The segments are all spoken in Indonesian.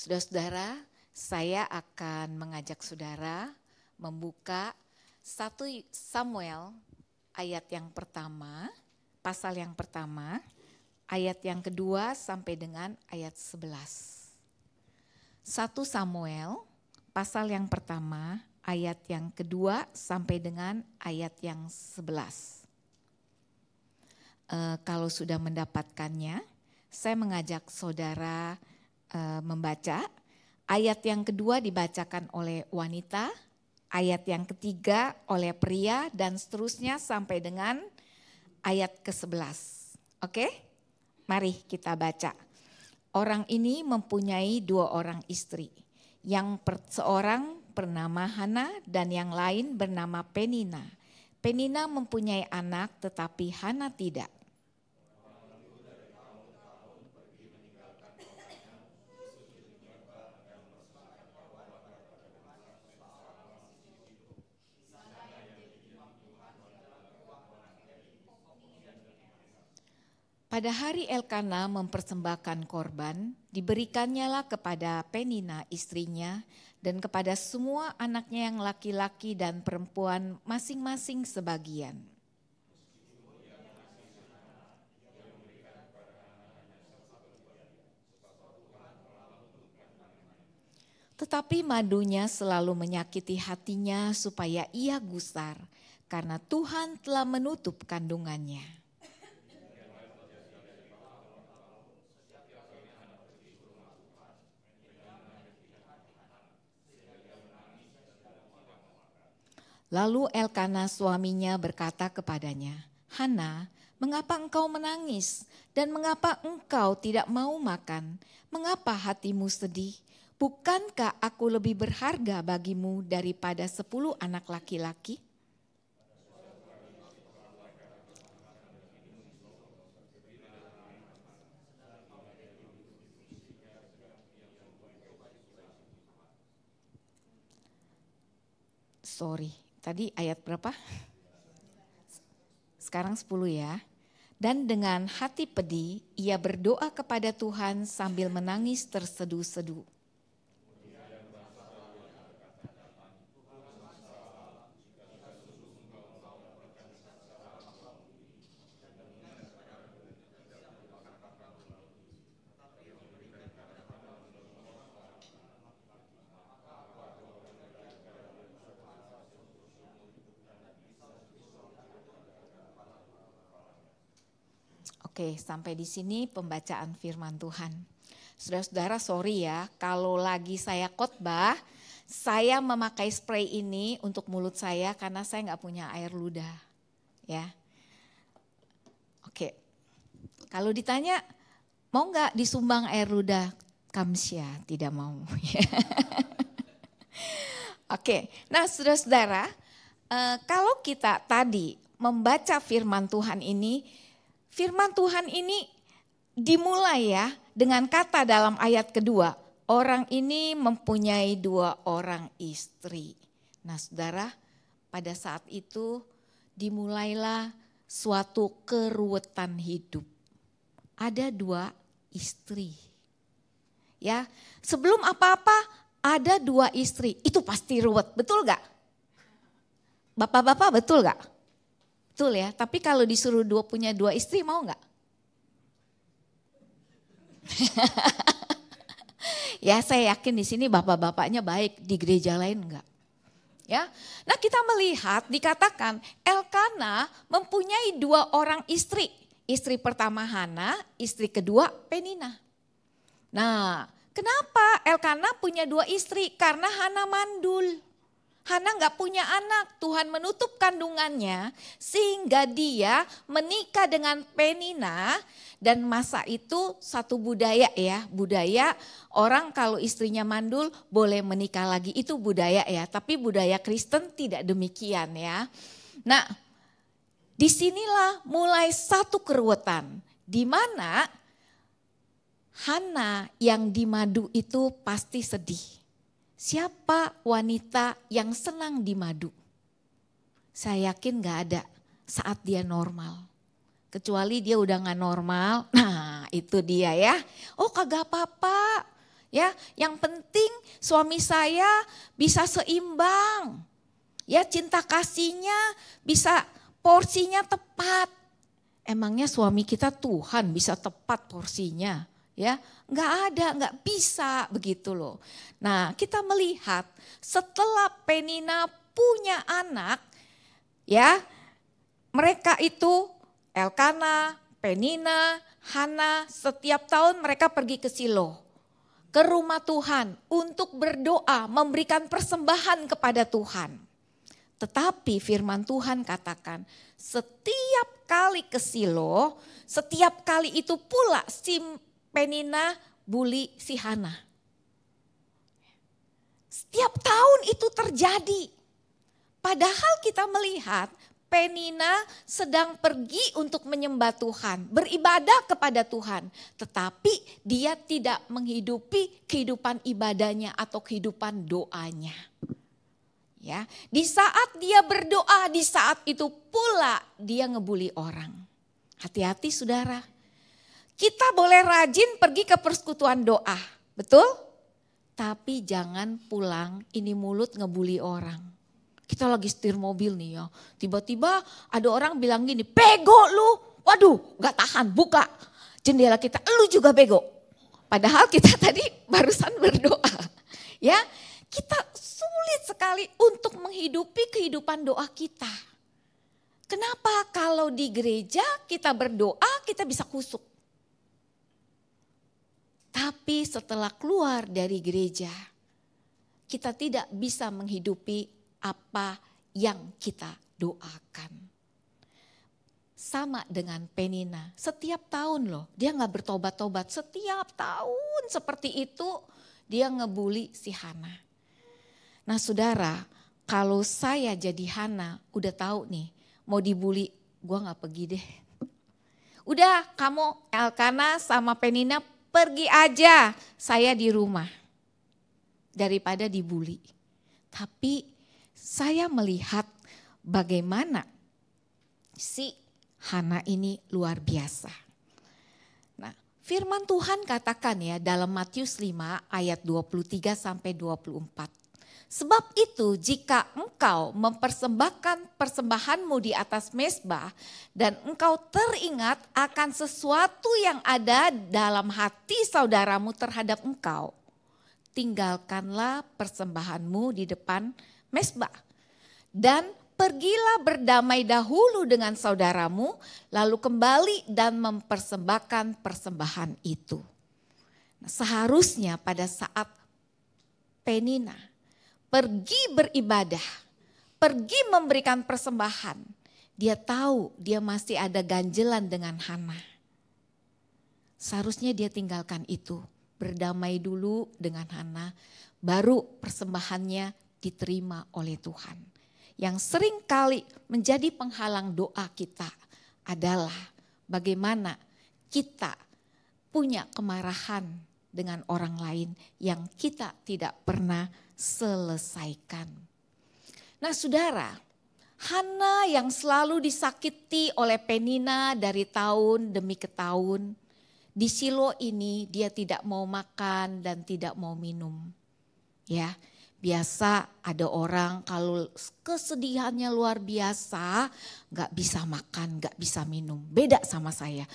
Saudara-saudara, saya akan mengajak saudara membuka 1 Samuel ayat yang pertama, pasal yang pertama, ayat yang kedua sampai dengan ayat 11. 1 Samuel pasal yang pertama, ayat yang kedua sampai dengan ayat yang 11. Kalau sudah mendapatkannya, saya mengajak saudara membaca. Ayat yang kedua dibacakan oleh wanita, ayat yang ketiga oleh pria, dan seterusnya sampai dengan ayat ke-11. Oke? Mari kita baca. Orang ini mempunyai 2 orang istri. Seorang bernama Hana dan yang lain bernama Penina. Penina mempunyai anak tetapi Hana tidak. Pada hari Elkana mempersembahkan korban, diberikannya kepada Penina istrinya dan kepada semua anaknya yang laki-laki dan perempuan masing-masing sebagian. Tetapi madunya selalu menyakiti hatinya supaya ia gusar, karena Tuhan telah menutup kandungannya. Lalu Elkana suaminya berkata kepadanya, Hana, mengapa engkau menangis dan mengapa engkau tidak mau makan? Mengapa hatimu sedih? Bukankah aku lebih berharga bagimu daripada 10 anak laki-laki? Tadi ayat berapa? Sekarang 10 ya. Dan dengan hati pedih ia berdoa kepada Tuhan sambil menangis terseduh-seduh. Oke, sampai di sini pembacaan firman Tuhan. Saudara-saudara, sorry ya, kalau lagi saya khotbah, saya memakai spray ini untuk mulut saya karena saya nggak punya air ludah. Ya, oke. Kalau ditanya, mau nggak disumbang air ludah? Kamsya, tidak mau. Oke, nah saudara-saudara, kalau kita tadi membaca firman Tuhan ini dimulai ya dengan kata dalam ayat kedua, orang ini mempunyai 2 orang istri. Nah saudara, pada saat itu dimulailah suatu keruwetan hidup. Ada 2 istri. Ya, sebelum apa-apa ada 2 istri, itu pasti ruwet, betul gak? Bapak-bapak betul gak? Betul ya, tapi kalau disuruh punya 2 istri mau gak? Ya saya yakin di sini bapak-bapaknya baik, di gereja lain enggak. Ya, nah kita melihat dikatakan Elkana mempunyai 2 orang istri. Istri pertama Hana, istri kedua Penina. Nah, kenapa Elkana punya 2 istri? Karena Hana mandul. Hana gak punya anak, Tuhan menutup kandungannya sehingga dia menikah dengan Penina. Dan masa itu satu budaya ya, budaya orang kalau istrinya mandul boleh menikah lagi, itu budaya ya. Tapi budaya Kristen tidak demikian ya. Nah, disinilah mulai satu keruwetan di mana Hana yang dimadu itu pasti sedih. Siapa wanita yang senang dimadu? Saya yakin gak ada saat dia normal. Kecuali dia udah gak normal, nah itu dia ya. Oh kagak apa-apa, Ya, yang penting suami saya bisa seimbang. Ya, cinta kasihnya bisa porsinya tepat. Emangnya suami kita Tuhan bisa tepat porsinya? Ya, nggak ada, nggak bisa begitu loh. Nah, kita melihat setelah Penina punya anak, ya, mereka itu Elkana, Penina, Hana, setiap tahun mereka pergi ke Silo, ke rumah Tuhan untuk berdoa, memberikan persembahan kepada Tuhan. Tetapi firman Tuhan katakan, setiap kali ke Silo, setiap kali itu pula si Penina bully si Hana. Setiap tahun itu terjadi. Padahal kita melihat Penina sedang pergi untuk menyembah Tuhan, beribadah kepada Tuhan. Tetapi dia tidak menghidupi kehidupan ibadahnya atau kehidupan doanya. Ya, di saat dia berdoa, di saat itu pula dia ngebully orang. Hati-hati saudara. Kita boleh rajin pergi ke persekutuan doa, betul? Tapi jangan pulang ini mulut ngebully orang. Kita lagi setir mobil nih ya, tiba-tiba ada orang bilang gini, bego lu, waduh gak tahan, buka jendela kita, lu juga bego. Padahal kita tadi barusan berdoa. Ya, kita sulit sekali untuk menghidupi kehidupan doa kita. Kenapa? Kalau di gereja kita berdoa kita bisa kusuk. Tapi setelah keluar dari gereja, kita tidak bisa menghidupi apa yang kita doakan. Sama dengan Penina, setiap tahun loh, dia gak bertobat-tobat. Setiap tahun seperti itu dia ngebully si Hana. Nah saudara, kalau saya jadi Hana, udah tahu nih, mau dibully, gue gak pergi deh. Udah kamu Elkana sama Penina pergi aja, saya di rumah. Daripada dibully. Tapi saya melihat bagaimana si Hana ini luar biasa. Nah, firman Tuhan katakan ya dalam Matius 5 ayat 23 sampai 24. Sebab itu jika engkau mempersembahkan persembahanmu di atas mezbah dan engkau teringat akan sesuatu yang ada dalam hati saudaramu terhadap engkau, tinggalkanlah persembahanmu di depan mezbah dan pergilah berdamai dahulu dengan saudaramu, lalu kembali dan mempersembahkan persembahan itu. Nah, seharusnya pada saat Penina pergi beribadah, pergi memberikan persembahan, dia tahu dia masih ada ganjelan dengan Hana. Seharusnya dia tinggalkan itu, berdamai dulu dengan Hana, baru persembahannya diterima oleh Tuhan. Yang sering kali menjadi penghalang doa kita adalah bagaimana kita punya kemarahan dengan orang lain yang kita tidak pernah selesaikan. Nah saudara, Hana yang selalu disakiti oleh Penina dari tahun demi ke tahun, di Silo ini dia tidak mau makan dan tidak mau minum. Ya, biasa ada orang kalau kesedihannya luar biasa, gak bisa makan, gak bisa minum. Beda sama saya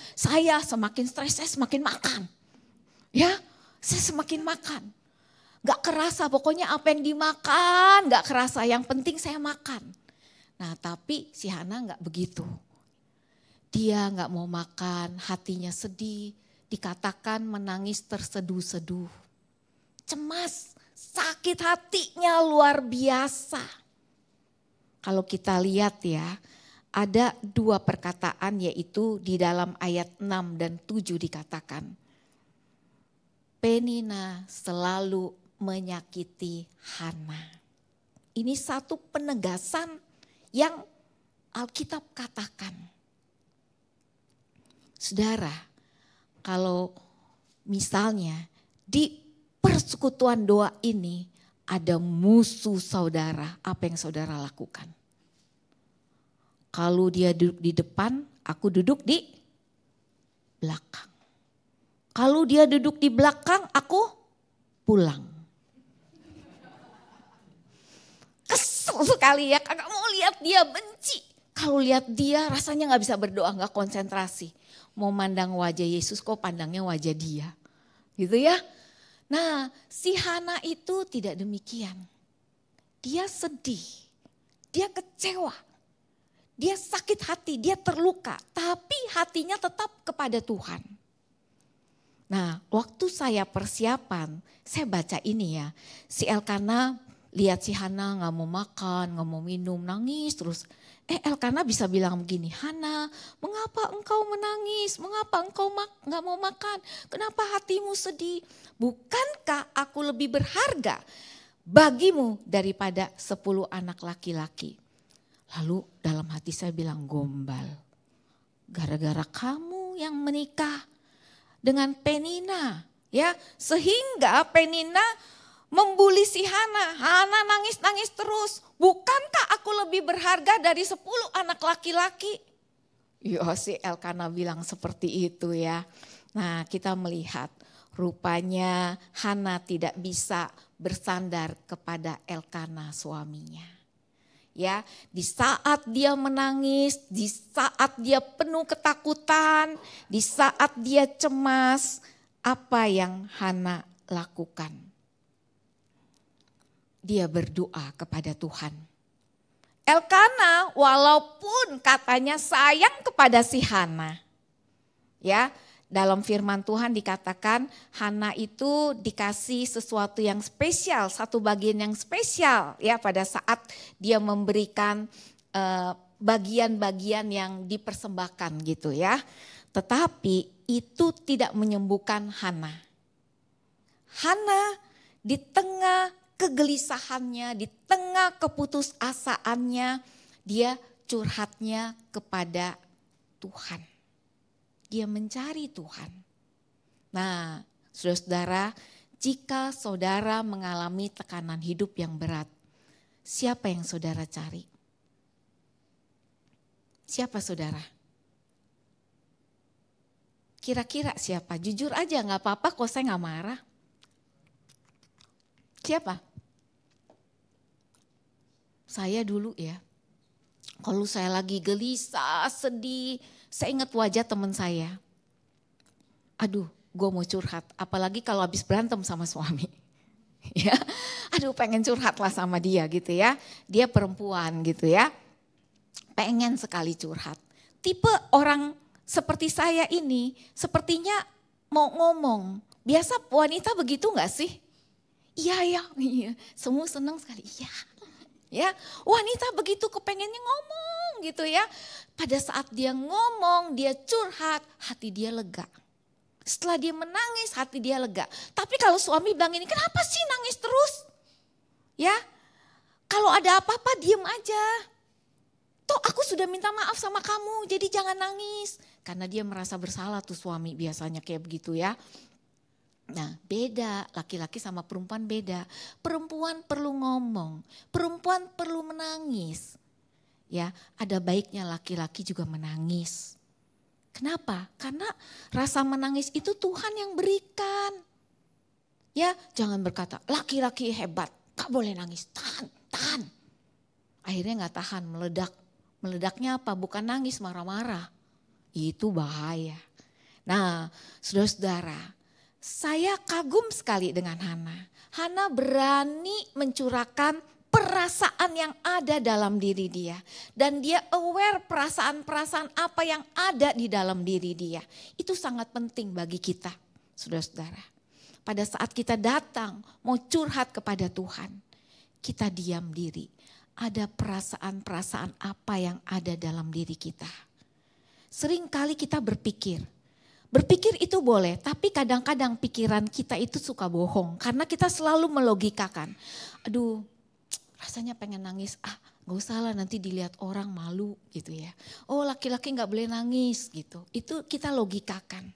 semakin stres saya semakin makan. Ya, saya semakin makan. Gak kerasa pokoknya apa yang dimakan gak kerasa, yang penting saya makan. Nah tapi si Hana gak begitu. Dia gak mau makan, hatinya sedih, dikatakan menangis terseduh-seduh. Cemas, sakit hatinya luar biasa. Kalau kita lihat ya, ada dua perkataan yaitu di dalam ayat 6 dan 7 dikatakan. Penina selalu menyakiti Hana. Ini satu penegasan yang Alkitab katakan. Saudara, kalau misalnya di persekutuan doa ini ada musuh saudara, apa yang saudara lakukan? Kalau dia duduk di depan, aku duduk di belakang. Kalau dia duduk di belakang, aku pulang. Kesel sekali ya, kakak mau lihat dia benci. Kalau lihat dia rasanya gak bisa berdoa, gak konsentrasi. Mau mandang wajah Yesus kok pandangnya wajah dia. Gitu ya. Nah si Hana itu tidak demikian. Dia sedih, dia kecewa, dia sakit hati, dia terluka. Tapi hatinya tetap kepada Tuhan. Nah waktu saya persiapan, saya baca ini ya. Si Elkana lihat si Hana gak mau makan, gak mau minum, nangis terus. Elkana bisa bilang begini, Hana mengapa engkau menangis, mengapa engkau gak mau makan, kenapa hatimu sedih? Bukankah aku lebih berharga bagimu daripada 10 anak laki-laki? Lalu dalam hati saya bilang gombal, gara-gara kamu yang menikah dengan Penina ya, sehingga Penina membuli si Hana. Hana nangis-nangis terus. Bukankah aku lebih berharga dari 10 anak laki-laki? Ya si Elkana bilang seperti itu ya. Nah kita melihat rupanya Hana tidak bisa bersandar kepada Elkana suaminya. Ya, di saat dia menangis, di saat dia penuh ketakutan, di saat dia cemas, apa yang Hana lakukan? Dia berdoa kepada Tuhan. Elkana walaupun katanya sayang kepada si Hana. Ya, dalam firman Tuhan dikatakan Hana itu dikasih sesuatu yang spesial, satu bagian yang spesial ya pada saat dia memberikan bagian-bagian yang dipersembahkan gitu ya. Tetapi itu tidak menyembuhkan Hana. Hana di tengah kegelisahannya, di tengah keputusasaannya, dia curhatnya kepada Tuhan. Dia mencari Tuhan. Nah, saudara-saudara, jika saudara mengalami tekanan hidup yang berat, siapa yang saudara cari? Siapa saudara? Kira-kira siapa? Jujur aja gak apa-apa kok, saya gak marah. Siapa? Saya dulu ya, kalau saya lagi gelisah, sedih, saya ingat wajah teman saya. Aduh, gue mau curhat, apalagi kalau habis berantem sama suami. Ya, aduh pengen curhat lah sama dia gitu ya. Dia perempuan gitu ya, pengen sekali curhat. Tipe orang seperti saya ini sepertinya mau ngomong. Biasa wanita begitu gak sih? Iya, semua senang sekali, iya. Ya, wanita begitu kepengennya ngomong gitu ya. Pada saat dia ngomong, dia curhat, hati dia lega. Setelah dia menangis, hati dia lega. Tapi kalau suami bilang ini, kenapa sih nangis terus? Ya, kalau ada apa-apa diem aja. Toh aku sudah minta maaf sama kamu, jadi jangan nangis. Karena dia merasa bersalah tuh suami biasanya kayak begitu ya. Nah beda, laki-laki sama perempuan beda. Perempuan perlu ngomong, perempuan perlu menangis. Ya, ada baiknya laki-laki juga menangis. Kenapa? Karena rasa menangis itu Tuhan yang berikan. Ya, jangan berkata laki-laki hebat, gak boleh nangis, tahan. Akhirnya gak tahan, meledak. Meledaknya apa? Bukan nangis, marah-marah. Itu bahaya. Nah, saudara-saudara, saya kagum sekali dengan Hana. Hana berani mencurahkan perasaan yang ada dalam diri dia. Dan dia aware perasaan-perasaan apa yang ada di dalam diri dia. Itu sangat penting bagi kita, saudara-saudara. Pada saat kita datang mau curhat kepada Tuhan, kita diam diri. Ada perasaan-perasaan apa yang ada dalam diri kita. Seringkali kita berpikir itu boleh, tapi kadang-kadang pikiran kita itu suka bohong. Karena kita selalu melogikakan. Aduh, rasanya pengen nangis. Gak usah lah nanti dilihat orang malu gitu ya. Oh laki-laki gak boleh nangis gitu. Itu kita logikakan.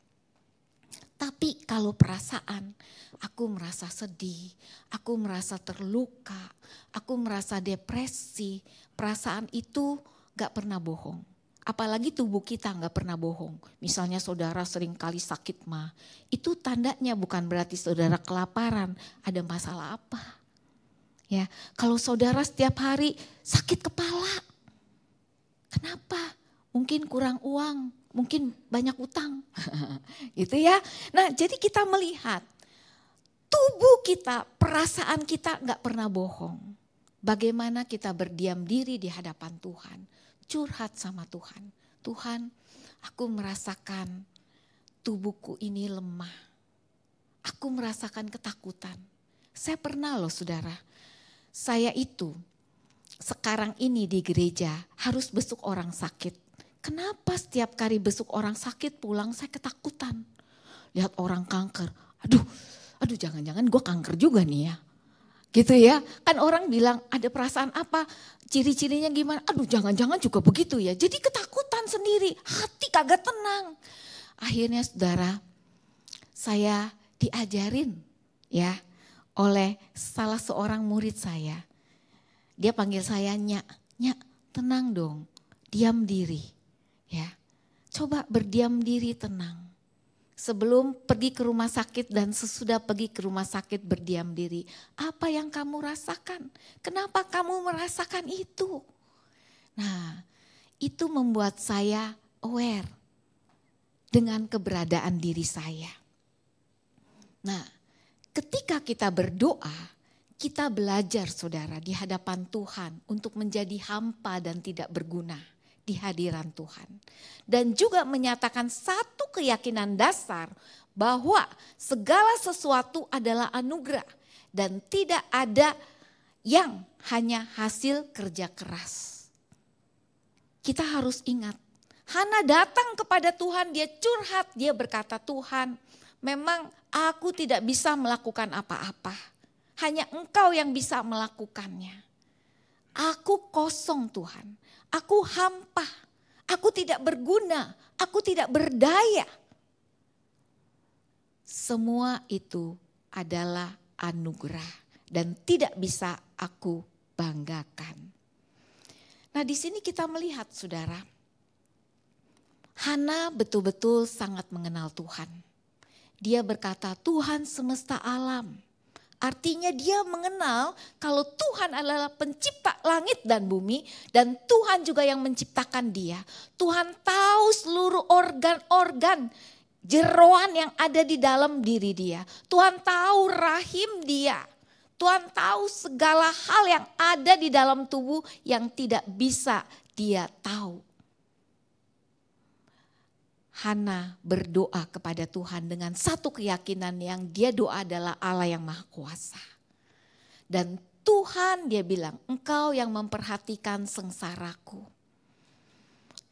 Tapi kalau perasaan, aku merasa sedih, aku merasa terluka, aku merasa depresi. Perasaan itu gak pernah bohong. Apalagi tubuh kita nggak pernah bohong. Misalnya saudara sering kali sakit mah, itu tandanya bukan berarti saudara kelaparan, ada masalah apa. Ya, kalau saudara setiap hari sakit kepala, kenapa? Mungkin kurang uang, mungkin banyak utang. Gitu ya. Nah, jadi kita melihat tubuh kita, perasaan kita nggak pernah bohong. Bagaimana kita berdiam diri di hadapan Tuhan. Curhat sama Tuhan. Tuhan, aku merasakan tubuhku ini lemah. Aku merasakan ketakutan. Saya pernah loh saudara. Saya itu sekarang ini di gereja harus besuk orang sakit. Kenapa setiap kali besuk orang sakit pulang saya ketakutan. Lihat orang kanker. Aduh jangan-jangan gue kanker juga nih ya. Gitu ya, kan orang bilang ada perasaan apa, ciri-cirinya gimana, aduh jangan-jangan juga begitu ya. Jadi ketakutan sendiri, hati kagak tenang. Akhirnya saudara, saya diajarin ya oleh salah seorang murid saya. Dia panggil saya Nyak, tenang dong, diam diri. Ya, coba berdiam diri tenang. Sebelum pergi ke rumah sakit dan sesudah pergi ke rumah sakit berdiam diri. Apa yang kamu rasakan? Kenapa kamu merasakan itu? Nah, itu membuat saya aware dengan keberadaan diri saya. Nah, ketika kita berdoa, kita belajar saudara di hadapan Tuhan untuk menjadi hampa dan tidak berguna di hadiran Tuhan. Dan juga menyatakan satu keyakinan dasar bahwa segala sesuatu adalah anugerah dan tidak ada yang hanya hasil kerja keras. Kita harus ingat, Hana datang kepada Tuhan, dia curhat, dia berkata, Tuhan memang aku tidak bisa melakukan apa-apa. Hanya Engkau yang bisa melakukannya. Aku kosong Tuhan. Aku hampa, aku tidak berguna, aku tidak berdaya. Semua itu adalah anugerah dan tidak bisa aku banggakan. Nah, di sini kita melihat saudara, Hana betul-betul sangat mengenal Tuhan. Dia berkata, Tuhan semesta alam. Artinya dia mengenal kalau Tuhan adalah pencipta langit dan bumi dan Tuhan juga yang menciptakan dia. Tuhan tahu seluruh organ-organ jeroan yang ada di dalam diri dia. Tuhan tahu rahim dia. Tuhan tahu segala hal yang ada di dalam tubuh yang tidak bisa dia tahu. Hana berdoa kepada Tuhan dengan satu keyakinan yang dia doa adalah Allah yang Maha Kuasa. Dan Tuhan dia bilang, Engkau yang memperhatikan sengsaraku.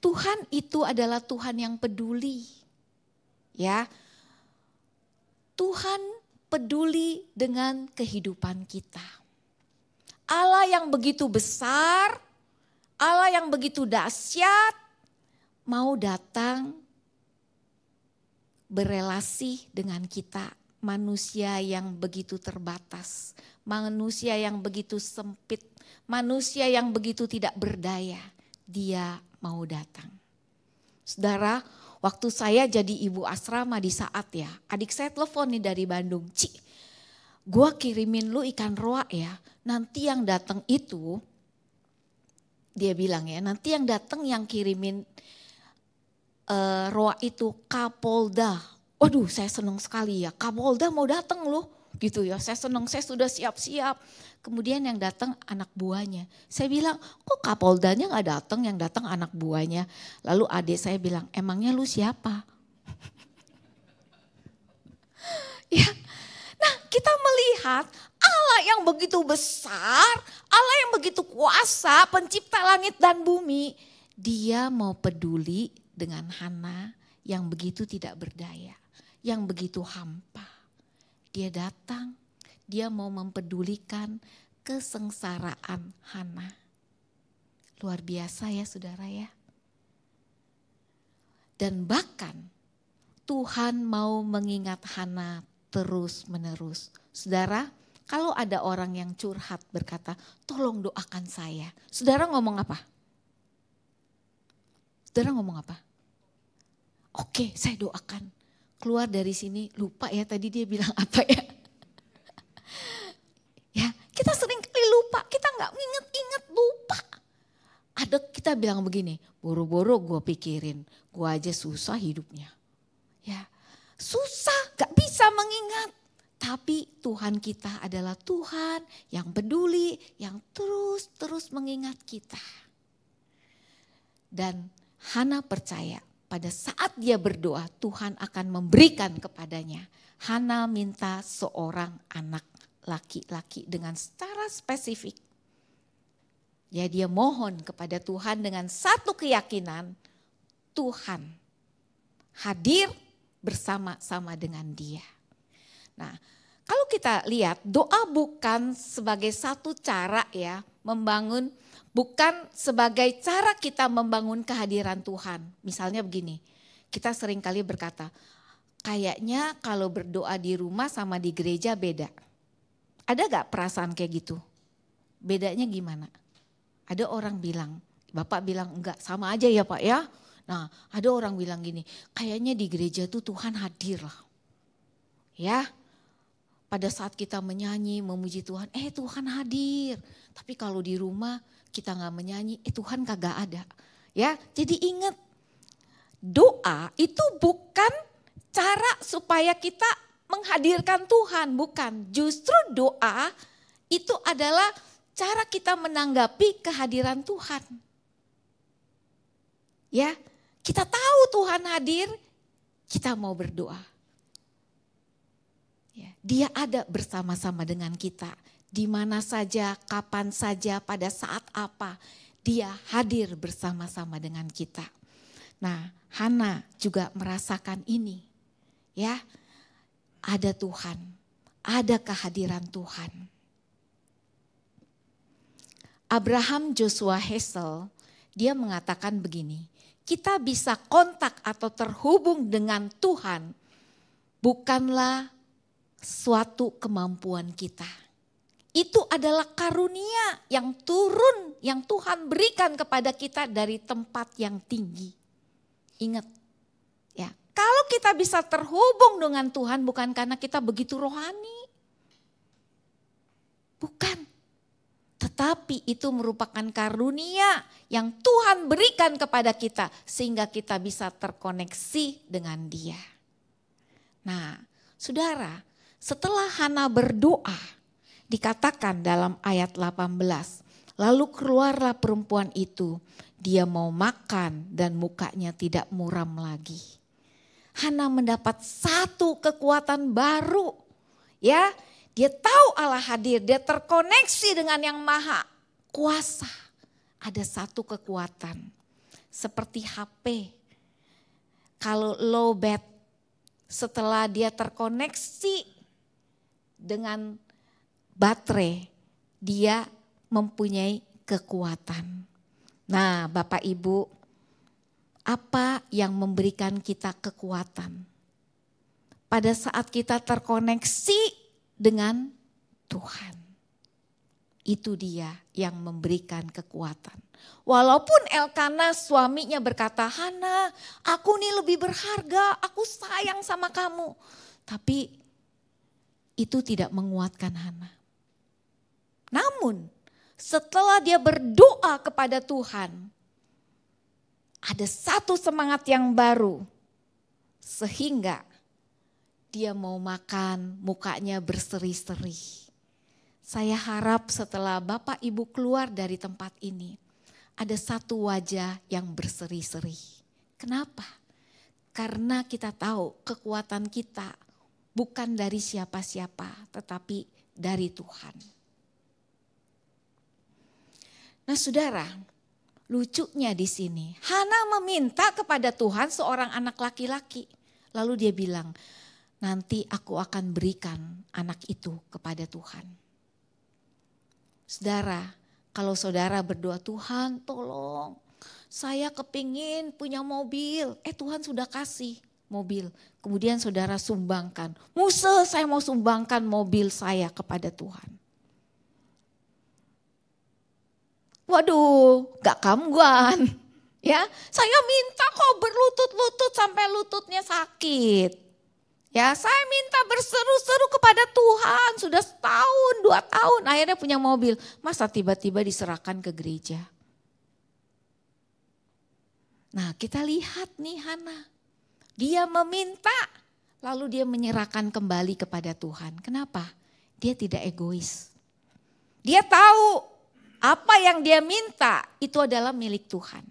Tuhan itu adalah Tuhan yang peduli. Ya. Tuhan peduli dengan kehidupan kita. Allah yang begitu besar, Allah yang begitu dahsyat mau datang berelasi dengan kita, manusia yang begitu terbatas, manusia yang begitu sempit, manusia yang begitu tidak berdaya, dia mau datang. Saudara, waktu saya jadi ibu asrama di saat ya, adik saya telepon nih dari Bandung, Ci, gua kirimin lu ikan roa ya, nanti yang datang itu, dia bilang ya, nanti yang datang yang kirimin roa itu Kapolda. Waduh, saya senang sekali ya. Kapolda mau datang loh, gitu ya. Saya senang, saya sudah siap-siap. Kemudian yang datang anak buahnya. Saya bilang, kok Kapoldanya nggak datang? Yang datang anak buahnya. Lalu adik saya bilang, emangnya lu siapa? Ya, nah kita melihat Allah yang begitu besar, Allah yang begitu kuasa, pencipta langit dan bumi. Dia mau peduli dengan Hana yang begitu tidak berdaya, yang begitu hampa. Dia datang, dia mau mempedulikan kesengsaraan Hana. Luar biasa ya saudara ya. Dan bahkan Tuhan mau mengingat Hana terus menerus. Saudara, kalau ada orang yang curhat berkata, tolong doakan saya. Saudara ngomong apa? Saudara ngomong apa? Oke, saya doakan. Keluar dari sini, lupa ya tadi dia bilang apa ya. Ya, kita sering kali lupa, kita nggak inget-inget, lupa. Ada kita bilang begini, boro-boro gue pikirin, gue aja susah hidupnya. Ya, susah, gak bisa mengingat. Tapi Tuhan kita adalah Tuhan yang peduli, yang terus mengingat kita. Dan Hana percaya pada saat dia berdoa Tuhan akan memberikan kepadanya. Hana minta seorang anak laki-laki dengan secara spesifik. Ya, dia mohon kepada Tuhan dengan satu keyakinan, Tuhan hadir bersama-sama dengan dia. Nah, kalau kita lihat doa bukan sebagai satu cara ya membangun, bukan sebagai cara kita membangun kehadiran Tuhan. Misalnya begini, kita sering kali berkata, kayaknya kalau berdoa di rumah sama di gereja beda. Ada gak perasaan kayak gitu? Bedanya gimana? Ada orang bilang, Bapak bilang enggak, sama aja ya Pak ya. Nah, ada orang bilang gini, kayaknya di gereja tuh Tuhan hadir lah. Ya, pada saat kita menyanyi, memuji Tuhan, Tuhan hadir. Tapi kalau di rumah kita gak menyanyi, Tuhan kagak ada. Ya, jadi ingat, doa itu bukan cara supaya kita menghadirkan Tuhan, bukan. Justru doa itu adalah cara kita menanggapi kehadiran Tuhan. Ya, kita tahu Tuhan hadir, kita mau berdoa. Ya, dia ada bersama-sama dengan kita. Di mana saja, kapan saja, pada saat apa. Dia hadir bersama-sama dengan kita. Nah, Hana juga merasakan ini. Ya, ada Tuhan, ada kehadiran Tuhan. Abraham Joshua Hessel, dia mengatakan begini, kita bisa kontak atau terhubung dengan Tuhan bukanlah suatu kemampuan kita. Itu adalah karunia yang turun, yang Tuhan berikan kepada kita dari tempat yang tinggi. Ingat, ya, kalau kita bisa terhubung dengan Tuhan bukan karena kita begitu rohani. Bukan. Tetapi itu merupakan karunia yang Tuhan berikan kepada kita sehingga kita bisa terkoneksi dengan Dia. Nah, saudara, setelah Hana berdoa, dikatakan dalam ayat 18, lalu keluarlah perempuan itu, dia mau makan dan mukanya tidak muram lagi. Hana mendapat satu kekuatan baru, ya. Dia tahu Allah hadir, dia terkoneksi dengan yang maha kuasa. Ada satu kekuatan, seperti HP. Kalau low bat, setelah dia terkoneksi dengan baterai, dia mempunyai kekuatan. Nah, Bapak Ibu, apa yang memberikan kita kekuatan? Pada saat kita terkoneksi dengan Tuhan. Itu dia yang memberikan kekuatan. Walaupun Elkana suaminya berkata, Hana, aku nih lebih berharga, aku sayang sama kamu. Tapi itu tidak menguatkan Hana. Namun setelah dia berdoa kepada Tuhan, ada satu semangat yang baru. Sehingga dia mau makan, mukanya berseri-seri. Saya harap setelah Bapak Ibu keluar dari tempat ini, ada satu wajah yang berseri-seri. Kenapa? Karena kita tahu kekuatan kita bukan dari siapa-siapa, tetapi dari Tuhan. Nah, saudara, lucunya di sini, Hana meminta kepada Tuhan seorang anak laki-laki. Lalu dia bilang, nanti aku akan berikan anak itu kepada Tuhan. Saudara, kalau saudara berdoa, Tuhan tolong saya kepingin punya mobil. Tuhan sudah kasih mobil. Kemudian saudara sumbangkan. Musa, saya mau sumbangkan mobil saya kepada Tuhan. Waduh, gak kamguan. Ya, saya minta kok berlutut-lutut sampai lututnya sakit. Ya, saya minta berseru-seru kepada Tuhan sudah setahun, 2 tahun, akhirnya punya mobil. Masa tiba-tiba diserahkan ke gereja? Nah, kita lihat nih Hana. Dia meminta, lalu dia menyerahkan kembali kepada Tuhan. Kenapa? Dia tidak egois. Dia tahu apa yang dia minta itu adalah milik Tuhan.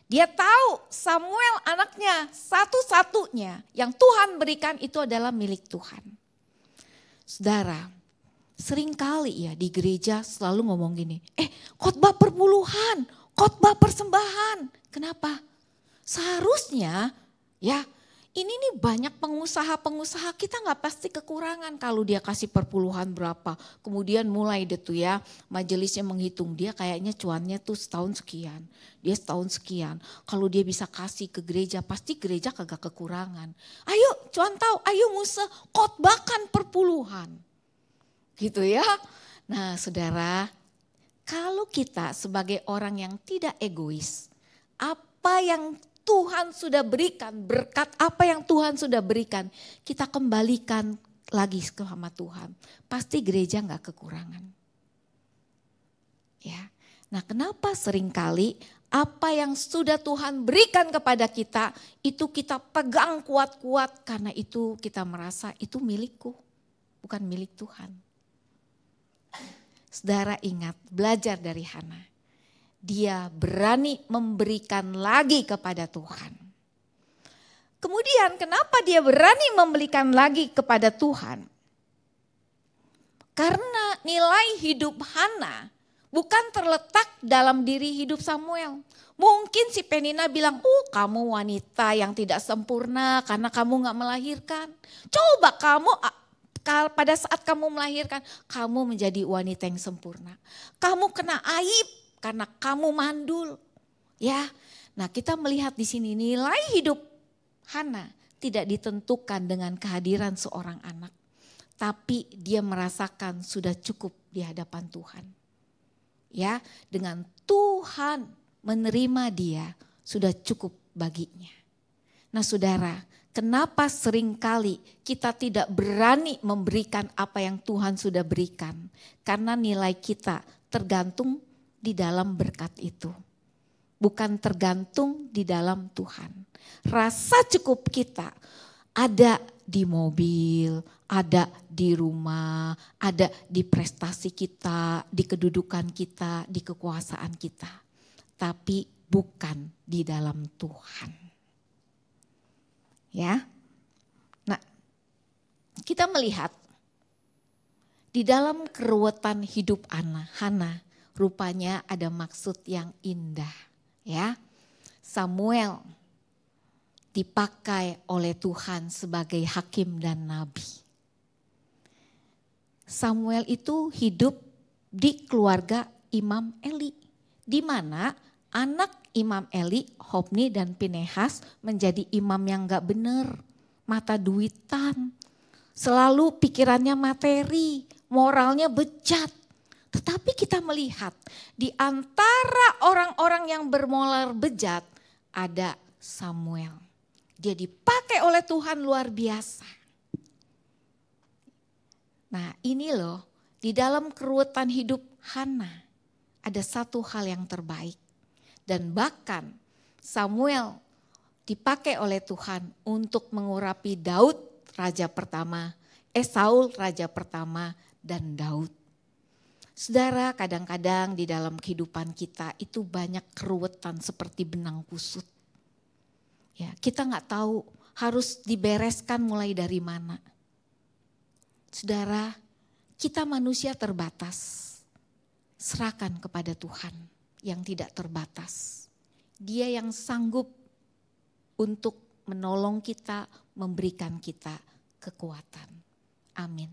Dia tahu Samuel anaknya satu-satunya yang Tuhan berikan itu adalah milik Tuhan. Saudara, seringkali ya di gereja selalu ngomong gini, khotbah perpuluhan, khotbah persembahan. Kenapa? Seharusnya ya ini nih banyak pengusaha-pengusaha kita nggak pasti kekurangan kalau dia kasih perpuluhan berapa. Kemudian mulai deh tuh ya majelisnya menghitung dia kayaknya cuannya tuh setahun sekian. Dia setahun sekian. Kalau dia bisa kasih ke gereja pasti gereja kagak kekurangan. Ayo cuan tahu, ayo ngusah khotbahkan perpuluhan. Gitu ya. Nah saudara, kalau kita sebagai orang yang tidak egois, apa yang Tuhan sudah berikan, berkat apa yang Tuhan sudah berikan, kita kembalikan lagi sama Tuhan. Pasti gereja gak kekurangan. Ya. Nah kenapa seringkali apa yang sudah Tuhan berikan kepada kita, itu kita pegang kuat-kuat karena itu kita merasa itu milikku, bukan milik Tuhan. Saudara ingat, belajar dari Hana. Dia berani memberikan lagi kepada Tuhan. Kemudian kenapa dia berani memberikan lagi kepada Tuhan? Karena nilai hidup Hana bukan terletak dalam diri hidup Samuel. Mungkin si Penina bilang, kamu wanita yang tidak sempurna karena kamu gak melahirkan. Coba kamu pada saat kamu melahirkan, kamu menjadi wanita yang sempurna. Kamu kena aib karena kamu mandul, ya. Nah kita melihat di sini nilai hidup Hana tidak ditentukan dengan kehadiran seorang anak, tapi dia merasakan sudah cukup di hadapan Tuhan, ya. Dengan Tuhan menerima dia sudah cukup baginya. Nah saudara, kenapa seringkali kita tidak berani memberikan apa yang Tuhan sudah berikan? Karena nilai kita tergantung di dalam berkat itu. Bukan tergantung di dalam Tuhan. Rasa cukup kita ada di mobil, ada di rumah, ada di prestasi kita, di kedudukan kita, di kekuasaan kita. Tapi bukan di dalam Tuhan. Ya. Nah, kita melihat di dalam keruwetan hidup Hana, rupanya ada maksud yang indah, ya. Samuel dipakai oleh Tuhan sebagai hakim dan nabi. Samuel itu hidup di keluarga Imam Eli, di mana anak Imam Eli, Hofni dan Pinehas menjadi imam yang gak benar, mata duitan, selalu pikirannya materi, moralnya bejat. Tetapi kita melihat di antara orang-orang yang bermoral bejat ada Samuel. Dia dipakai oleh Tuhan luar biasa. Nah ini loh, di dalam keruwetan hidup Hana ada satu hal yang terbaik. Dan bahkan Samuel dipakai oleh Tuhan untuk mengurapi Daud raja pertama, Saul raja pertama dan Daud. Saudara, kadang-kadang di dalam kehidupan kita itu banyak keruwetan seperti benang kusut. Ya, kita nggak tahu harus dibereskan mulai dari mana. Saudara, kita manusia terbatas. Serahkan kepada Tuhan yang tidak terbatas. Dia yang sanggup untuk menolong kita, memberikan kita kekuatan. Amin.